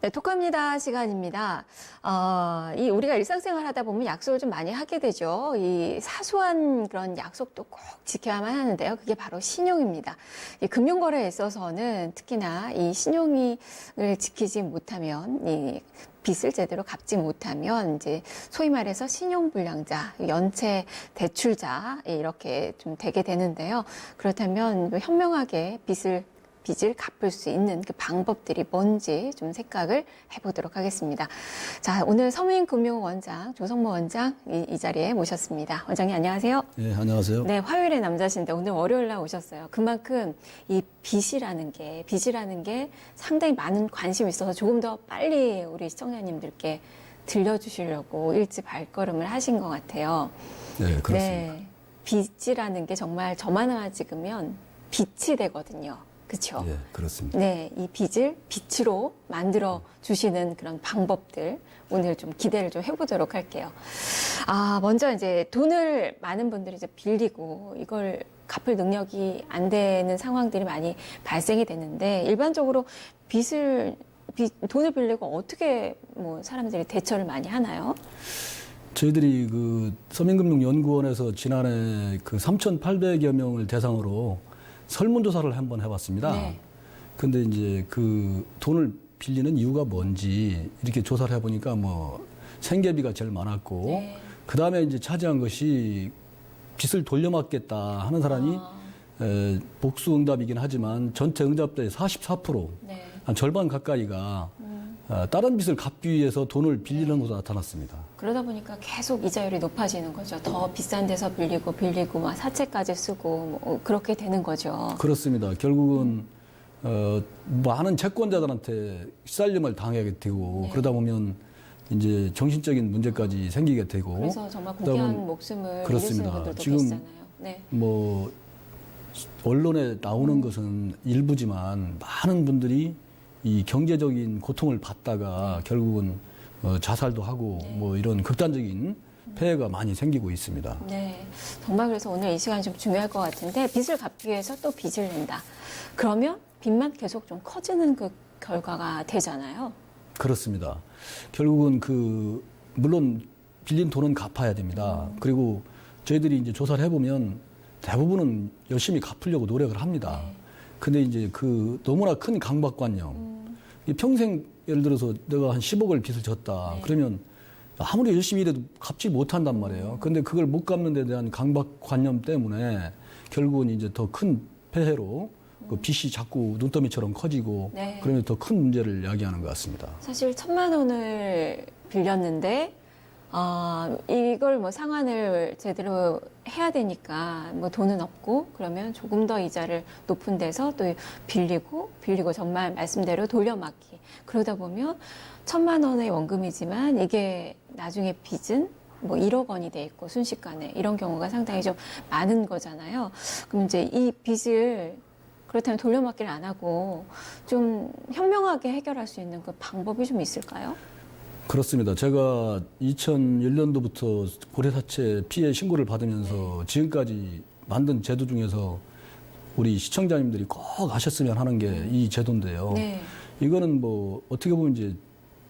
네, 톡합니다 시간입니다. 우리가 일상생활 하다 보면 약속을 좀 많이 하게 되죠. 이 사소한 그런 약속도 꼭 지켜야만 하는데요. 그게 바로 신용입니다. 이 금융거래에 있어서는 특히나 이 신용을 지키지 못하면, 이 빚을 제대로 갚지 못하면 이제 소위 말해서 신용불량자, 연체 대출자 이렇게 좀 되게 되는데요. 그렇다면 현명하게 빚을 갚을 수 있는 그 방법들이 뭔지 좀 생각을 해보도록 하겠습니다. 자, 오늘 서민금융원장 조성모 원장 이 자리에 모셨습니다. 원장님 안녕하세요. 네, 안녕하세요. 네, 화요일에 남자신데 오늘 월요일 날 오셨어요. 그만큼 이 빚이라는 게 상당히 많은 관심이 있어서 조금 더 빨리 우리 시청자님들께 들려주시려고 일찍 발걸음을 하신 것 같아요. 네, 그렇습니다. 네, 빚이라는 게 정말 저만 하나 찍으면 빛이 되거든요. 그렇죠? 네, 그렇습니다. 네, 이 빚을 빛으로 만들어 주시는 그런 방법들 오늘 좀 기대를 좀 해보도록 할게요. 먼저 이제 돈을 많은 분들이 이제 빌리고 이걸 갚을 능력이 안 되는 상황들이 많이 발생이 되는데 일반적으로 돈을 빌리고 어떻게 뭐 사람들이 대처를 많이 하나요? 저희들이 그 서민금융연구원에서 지난해 그 3,800여 명을 대상으로 설문조사를 한번 해봤습니다. 네. 근데 이제 그 돈을 빌리는 이유가 뭔지 이렇게 조사를 해보니까 뭐 생계비가 제일 많았고, 네. 그 다음에 이제 차지한 것이 빚을 돌려막겠다 하는 사람이 복수 응답이긴 하지만 전체 응답자의 44%, 네. 한 절반 가까이가 다른 빚을 갚기 위해서 돈을 빌리는 것으로 나타났습니다. 그러다 보니까 계속 이자율이 높아지는 거죠. 더 비싼 데서 빌리고 막 사채까지 쓰고 뭐 그렇게 되는 거죠. 그렇습니다. 결국은 많은 채권자들한테 시살림을 당하게 되고, 네. 그러다 보면 이제 정신적인 문제까지 생기게 되고, 그래서 정말 그다음은 고귀한 목숨을 그렇습니다. 잃으시는 분들도 지금 계시잖아요. 네. 뭐 언론에 나오는 것은 일부지만 많은 분들이 이 경제적인 고통을 받다가 결국은 자살도 하고 뭐 이런 극단적인 폐해가 많이 생기고 있습니다. 네. 정말 그래서 오늘 이 시간이 좀 중요할 것 같은데 빚을 갚기 위해서 또 빚을 낸다. 그러면 빚만 계속 좀 커지는 그 결과가 되잖아요. 그렇습니다. 결국은 물론 빌린 돈은 갚아야 됩니다. 그리고 저희들이 이제 조사를 해보면 대부분은 열심히 갚으려고 노력을 합니다. 네. 근데 이제 너무나 큰 강박관념. 평생 예를 들어서 내가 한 10억을 빚을 졌다. 네. 그러면 아무리 열심히 일해도 갚지 못한단 말이에요. 근데 그걸 못 갚는 데 대한 강박관념 때문에 결국은 이제 더 큰 폐해로 그 빚이 자꾸 눈더미처럼 커지고 네. 그러면 더 큰 문제를 야기하는 것 같습니다. 사실 1,000만 원을 빌렸는데 이걸 뭐 상환을 제대로 해야 되니까 뭐 돈은 없고 그러면 조금 더 이자를 높은 데서 또 빌리고 정말 말씀대로 돌려막기. 그러다 보면 1,000만 원의 원금이지만 이게 나중에 빚은 뭐 1억 원이 돼 있고 순식간에 이런 경우가 상당히 좀 많은 거잖아요. 그럼 이제 이 빚을 그렇다면 돌려막기를 안 하고 좀 현명하게 해결할 수 있는 그 방법이 좀 있을까요? 그렇습니다. 제가 2001년도부터 고래사채 피해 신고를 받으면서 지금까지 만든 제도 중에서 우리 시청자님들이 꼭 아셨으면 하는 게 이 제도인데요. 네. 이거는 뭐 어떻게 보면 이제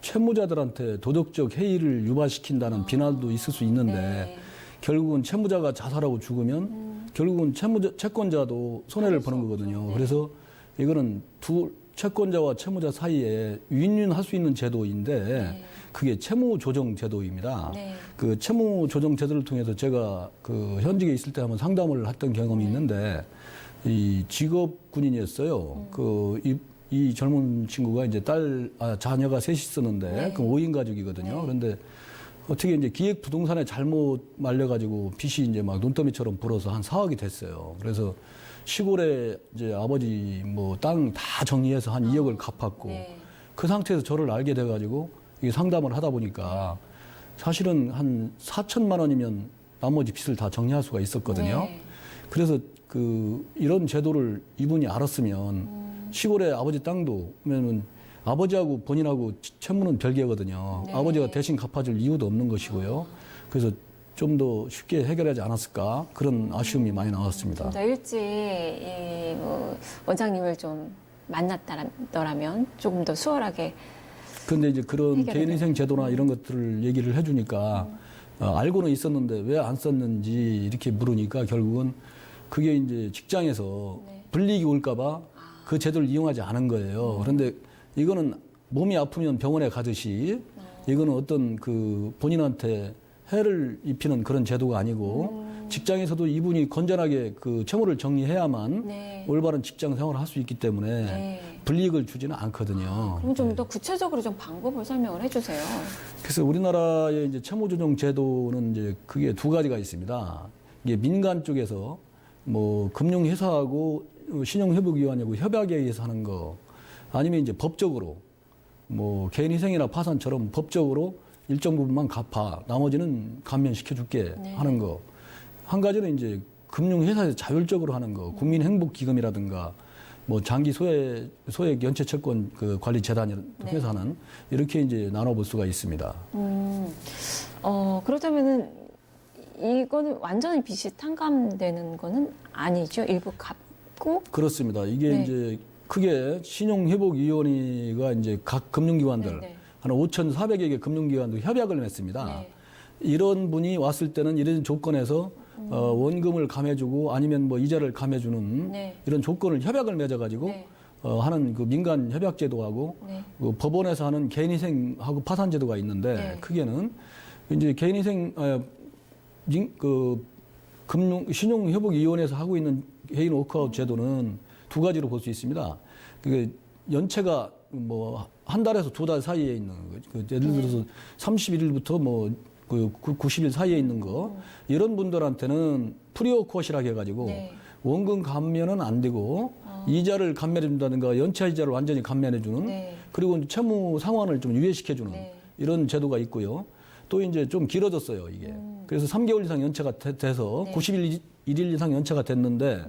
채무자들한테 도덕적 해이를 유발시킨다는 비난도 있을 수 있는데 네. 결국은 채무자가 자살하고 죽으면 결국은 채권자도 손해를 보는 거거든요. 네. 그래서 이거는 채권자와 채무자 사이에 윈윈할 수 있는 제도인데 네. 그게 채무조정 제도입니다. 네. 그 채무조정 제도를 통해서 제가 그 현직에 있을 때 한번 상담을 했던 경험이 있는데 이 직업 군인이었어요. 이 젊은 친구가 이제 자녀가 셋이 있었는데 네. 그 5인 가족이거든요. 네. 그런데 어떻게 이제 기획 부동산에 잘못 말려가지고 빚이 이제 막 눈더미처럼 불어서 한 4억이 됐어요. 그래서 시골에 이제 아버지 뭐 땅 다 정리해서 한 2억을 갚았고 네. 그 상태에서 저를 알게 돼가지고 이 상담을 하다 보니까 사실은 한 4천만 원이면 나머지 빚을 다 정리할 수가 있었거든요. 네. 그래서 이런 제도를 이분이 알았으면 시골에 아버지 땅도 그러면 아버지하고 본인하고 채무는 별개거든요. 네. 아버지가 대신 갚아줄 이유도 없는 것이고요. 그래서 좀 더 쉽게 해결하지 않았을까 그런 아쉬움이 많이 나왔습니다. 좀 더 일찍 원장님을 좀 만났더라면 조금 더 수월하게 그런데 이제 그런 해결이 개인위생 제도나 이런 것들을 얘기를 해주니까 알고는 있었는데 왜 안 썼는지 이렇게 물으니까 결국은 그게 이제 직장에서 네. 불이익이 올까봐 그 제도를 이용하지 않은 거예요. 그런데 이거는 몸이 아프면 병원에 가듯이 이거는 어떤 그 본인한테 해를 입히는 그런 제도가 아니고 직장에서도 이분이 건전하게 그 채무를 정리해야만 네. 올바른 직장 생활을 할 수 있기 때문에 네. 불이익을 주지는 않거든요. 그럼 좀 더 구체적으로 좀 방법을 설명을 해주세요. 그래서 우리나라의 이제 채무조정 제도는 이제 그게 두 가지가 있습니다. 이게 민간 쪽에서 뭐 금융회사하고 신용회복위원회하고 협약에 의해서 하는 거, 아니면 이제 법적으로 뭐 개인희생이나 파산처럼 법적으로 일정 부분만 갚아 나머지는 감면시켜줄게 네. 하는 거. 한 가지는 이제 금융회사에서 자율적으로 하는 거, 국민행복기금이라든가 뭐 장기 소액 연체 채권 그 관리 재단을 통해서 하는 이렇게 이제 나눠볼 수가 있습니다. 그렇다면은 이거는 완전히 빚이 탕감되는 거는 아니죠. 일부 갚고. 그렇습니다. 이게 네. 이제 크게 신용회복위원회가 이제 각 금융기관들 네, 네. 한 5,400여 개 금융기관도 협약을 맺습니다. 네. 이런 분이 왔을 때는 이런 조건에서 원금을 감해주고 아니면 뭐 이자를 감해주는 네. 이런 조건을 협약을 맺어가지고 네. 하는 그 민간 협약제도하고 네. 그 법원에서 하는 개인희생하고 파산제도가 있는데 네. 크게는 이제 개인희생 그 신용회복위원회에서 하고 있는 개인 워크아웃 제도는 두 가지로 볼 수 있습니다. 그 연체가 뭐 한 달에서 두 달 사이에 있는 거. 그 예를 들어서 31일부터 뭐 그 90일 사이에 있는 거 이런 분들한테는 프리워크아웃이라고 해가지고 네. 원금 감면은 안 되고 이자를 감면해준다든가 연체 이자를 완전히 감면해주는 네. 그리고 채무 상환을 좀 유예시켜주는 네. 이런 제도가 있고요. 또 이제 좀 길어졌어요, 이게. 그래서 3개월 이상 연체가 돼서 네. 91일 이상 연체가 됐는데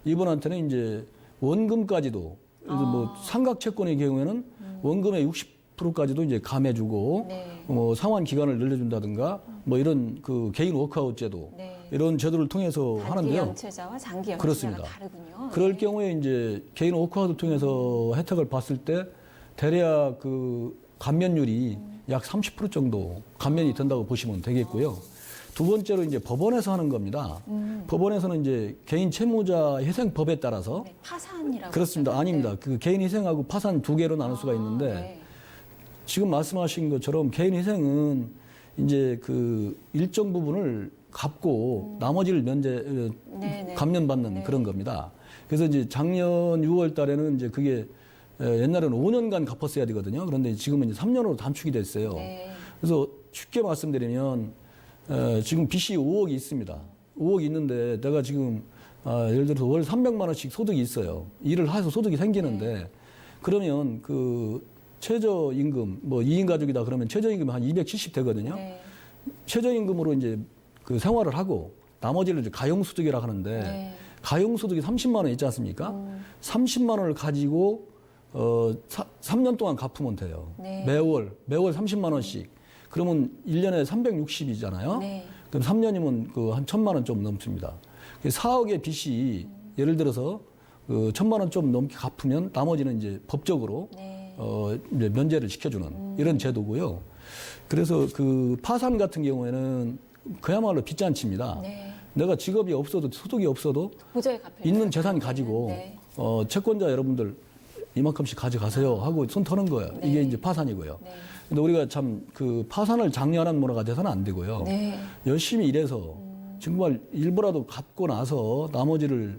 이분한테는 이제 원금까지도 그래서 뭐 상각 채권의 경우에는 원금의 60%까지도 이제 감해주고 네. 뭐 상환 기간을 늘려준다든가 뭐 이런 그 개인 워크아웃 제도 네. 이런 제도를 통해서 단기 하는데요. 연체자와 장기 연체자가 그렇습니다. 다르군요. 그럴 네. 경우에 이제 개인 워크아웃을 통해서 혜택을 봤을 때 대략 그 감면율이 약 30% 정도 감면이 된다고 보시면 되겠고요. 두 번째로 이제 법원에서 하는 겁니다. 법원에서는 이제 개인 채무자 희생법에 따라서 네, 파산이라고 그렇습니다. 했잖아요. 아닙니다. 그 개인 희생하고 파산 두 개로 나눌 수가 있는데 네. 지금 말씀하신 것처럼 개인 희생은 이제 그 일정 부분을 갚고 나머지를 네. 감면받는 네. 그런 겁니다. 그래서 이제 작년 6월 달에는 이제 그게 옛날에는 5년간 갚았어야 되거든요. 그런데 지금은 이제 3년으로 단축이 됐어요. 네. 그래서 쉽게 말씀드리면 지금 빚이 5억이 있습니다. 5억이 있는데 내가 지금 예를 들어서 월 300만 원씩 소득이 있어요. 일을 해서 소득이 생기는데 그러면 그 최저임금 뭐 2인 가족이다 그러면 최저임금이 한 270 되거든요. 네. 최저임금으로 이제 그 생활을 하고 나머지를 이제 가용소득이라고 하는데 네. 가용소득이 30만 원 있지 않습니까? 30만 원을 가지고 3년 동안 갚으면 돼요. 네. 매월 30만 원씩. 그러면 1년에 360이잖아요. 네. 그럼 3년이면 그 한 1,000만 원 좀 넘습니다. 4억의 빚이 예를 들어서 그 1,000만 원 좀 넘게 갚으면 나머지는 이제 법적으로 네. 이제 면제를 시켜주는 이런 제도고요. 그래서 그 파산 같은 경우에는 그야말로 빚잔치입니다. 네. 내가 직업이 없어도 소득이 없어도 도저히 갚을 있는 수 재산 없는 가지고 네. 채권자 여러분들 이만큼씩 가져가세요 하고 손 터는 거예요. 네. 이게 이제 파산이고요. 네. 근데 우리가 참 그 파산을 장려하는 문화가 돼서는 안 되고요. 네. 열심히 일해서 정말 일부라도 갚고 나서 나머지를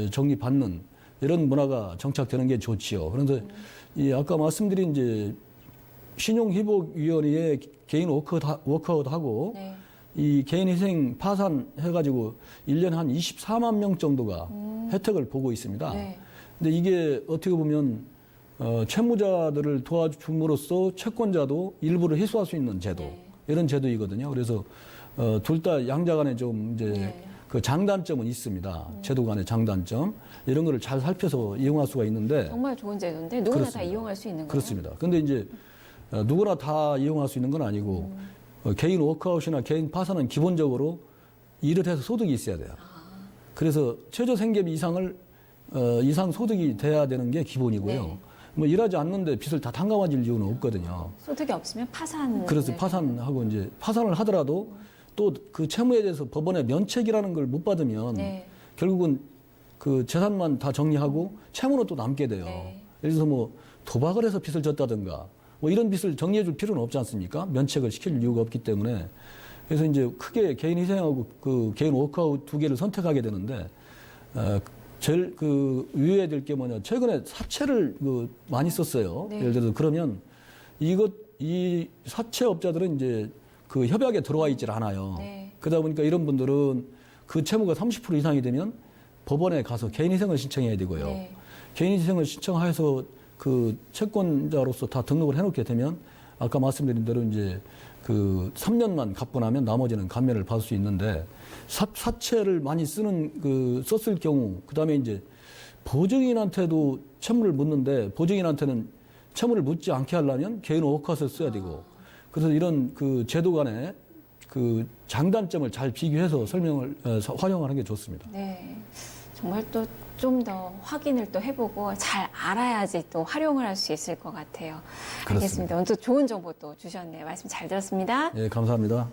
정리받는 이런 문화가 정착되는 게 좋지요. 그런데 이 아까 말씀드린 이제 신용회복위원회의 개인 워크아웃하고 네. 이 개인희생 파산 해가지고 1년에 한 24만 명 정도가 혜택을 보고 있습니다. 네. 근데 이게 어떻게 보면 채무자들을 도와줌으로써 채권자도 일부를 해소할 수 있는 제도 네. 이런 제도이거든요. 그래서 둘 다 양자간에 좀 이제 네. 그 장단점은 있습니다. 제도 간의 장단점 이런 거를 잘 살펴서 이용할 수가 있는데 정말 좋은 제도인데 누구나 그렇습니다. 다 이용할 수 있는 거예요. 그렇습니다. 근데 이제 누구나 다 이용할 수 있는 건 아니고 개인 워크아웃이나 개인 파산은 기본적으로 일을 해서 소득이 있어야 돼요. 그래서 최저 생계비 이상 소득이 돼야 되는 게 기본이고요. 네. 뭐 일하지 않는데 빚을 다 탕감해줄 이유는 없거든요. 소득이 없으면 파산. 그래서 파산하고 이제 파산을 하더라도 또 그 채무에 대해서 법원의 면책이라는 걸 못 받으면 네. 결국은 그 재산만 다 정리하고 채무는 또 남게 돼요. 네. 예를 들어서 뭐 도박을 해서 빚을 졌다든가 뭐 이런 빚을 정리해 줄 필요는 없지 않습니까? 면책을 시킬 이유가 없기 때문에. 그래서 이제 크게 개인 희생하고 그 개인 워크아웃 두 개를 선택하게 되는데 제일 그 유의해야 될 게 뭐냐. 최근에 사채를 많이 썼어요. 네. 예를 들어서 그러면 이 사채업자들은 이제 그 협약에 들어와 있질 않아요. 네. 그러다 보니까 이런 분들은 그 채무가 30% 이상이 되면 법원에 가서 개인 희생을 신청해야 되고요. 네. 개인 희생을 신청해서 그 채권자로서 다 등록을 해놓게 되면 아까 말씀드린 대로 이제 그 3년만 갚고 나면 나머지는 감면을 받을 수 있는데 사채를 많이 썼을 경우 그다음에 이제 보증인한테도 채무를 묻는데 보증인한테는 채무를 묻지 않게 하려면 개인 워크아웃을 써야 되고 그래서 이런 그 제도 간의 그 장단점을 잘 비교해서 활용을 하는 게 좋습니다. 네. 정말 또 좀 더 확인을 또 해보고 잘 알아야지 또 활용을 할 수 있을 것 같아요. 그렇습니다. 알겠습니다. 오늘 또 좋은 정보 또 주셨네요. 말씀 잘 들었습니다. 네, 감사합니다.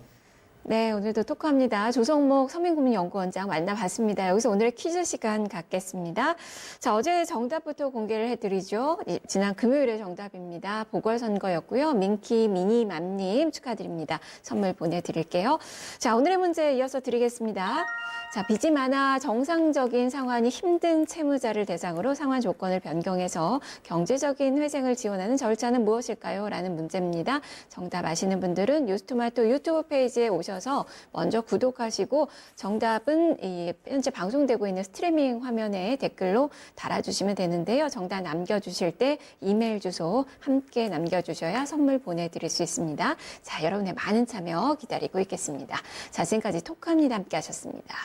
네, 오늘도 토크합니다. 조성목 서민고민연구원장 만나봤습니다. 여기서 오늘의 퀴즈 시간 갖겠습니다. 자, 어제 정답부터 공개를 해드리죠. 지난 금요일의 정답입니다. 보궐선거였고요. 민키 미니맘님 축하드립니다. 선물 보내드릴게요. 자, 오늘의 문제 이어서 드리겠습니다. 자, 빚이 많아 정상적인 상환이 힘든 채무자를 대상으로 상환 조건을 변경해서 경제적인 회생을 지원하는 절차는 무엇일까요? 라는 문제입니다. 정답 아시는 분들은 뉴스토마토 유튜브 페이지에 오셔서 먼저 구독하시고 정답은 이 현재 방송되고 있는 스트리밍 화면에 댓글로 달아주시면 되는데요. 정답 남겨주실 때 이메일 주소 함께 남겨주셔야 선물 보내드릴 수 있습니다. 자, 여러분의 많은 참여 기다리고 있겠습니다. 자, 지금까지 토크합니다 함께 하셨습니다.